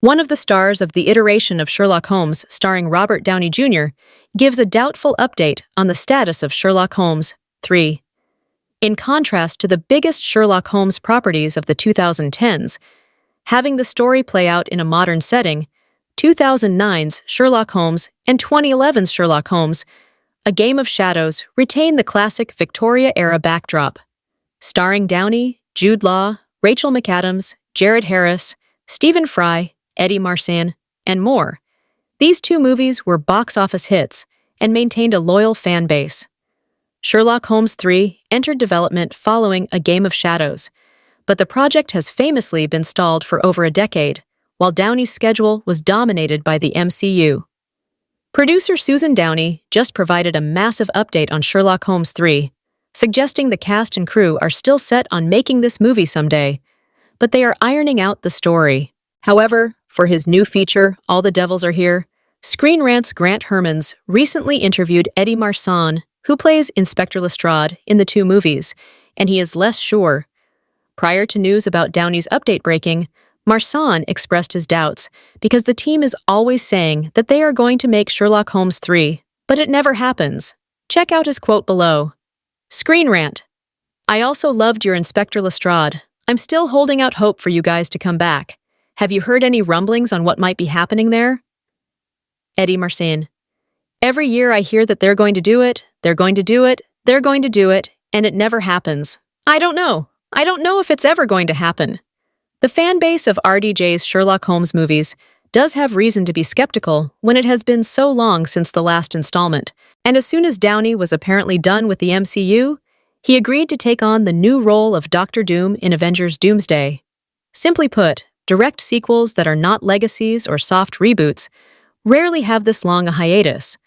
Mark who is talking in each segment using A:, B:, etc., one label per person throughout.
A: One of the stars of the iteration of Sherlock Holmes starring Robert Downey Jr. gives a doubtful update on the status of Sherlock Holmes 3. In contrast to the biggest Sherlock Holmes properties of the 2010s, having the story play out in a modern setting, 2009's Sherlock Holmes and 2011's Sherlock Holmes, A Game of Shadows retain the classic Victoria-era backdrop. Starring Downey, Jude Law, Rachel McAdams, Jared Harris, Stephen Fry, Eddie Marsan, and more, these two movies were box office hits and maintained a loyal fan base. Sherlock Holmes 3 entered development following A Game of Shadows, but the project has famously been stalled for over a decade, while Downey's schedule was dominated by the MCU. Producer Susan Downey just provided a massive update on Sherlock Holmes 3, suggesting the cast and crew are still set on making this movie someday, but they are ironing out the story. However, for his new feature, All the Devils Are Here, Screen Rant's Grant Hermans recently interviewed Eddie Marsan, who plays Inspector Lestrade in the two movies, and he is less sure. Prior to news about Downey's update breaking, Marsan expressed his doubts because the team is always saying that they are going to make Sherlock Holmes 3, but it never happens. Check out his quote below. Screen Rant. I also loved your Inspector Lestrade. I'm still holding out hope for you guys to come back. Have you heard any rumblings on what might be happening there? Eddie Marsan. Every year I hear that they're going to do it, they're going to do it, they're going to do it, and it never happens. I don't know if it's ever going to happen. The fan base of RDJ's Sherlock Holmes movies does have reason to be skeptical when it has been so long since the last installment, and as soon as Downey was apparently done with the MCU, he agreed to take on the new role of Doctor Doom in Avengers Doomsday. Simply put, direct sequels that are not legacies or soft reboots rarely have this long a hiatus.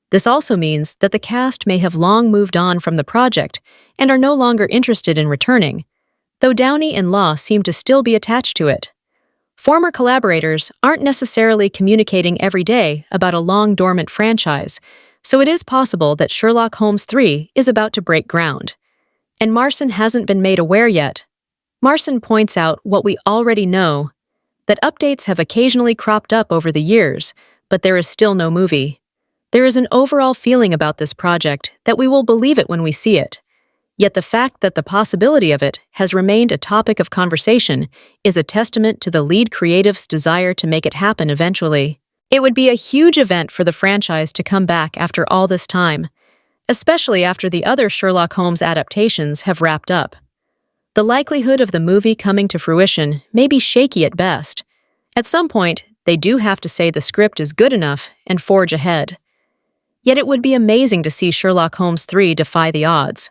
A: This also means that the cast may have long moved on from the project and are no longer interested in returning, though Downey and Law seem to still be attached to it. Former collaborators aren't necessarily communicating every day about a long-dormant franchise, so it is possible that Sherlock Holmes 3 is about to break ground. And Marsan hasn't been made aware yet. Marsan points out what we already know, that updates have occasionally cropped up over the years, but there is still no movie. There is an overall feeling about this project that we will believe it when we see it. Yet the fact that the possibility of it has remained a topic of conversation is a testament to the lead creative's desire to make it happen eventually. It would be a huge event for the franchise to come back after all this time, especially after the other Sherlock Holmes adaptations have wrapped up. The likelihood of the movie coming to fruition may be shaky at best. At some point, they do have to say the script is good enough and forge ahead. Yet it would be amazing to see Sherlock Holmes 3 defy the odds.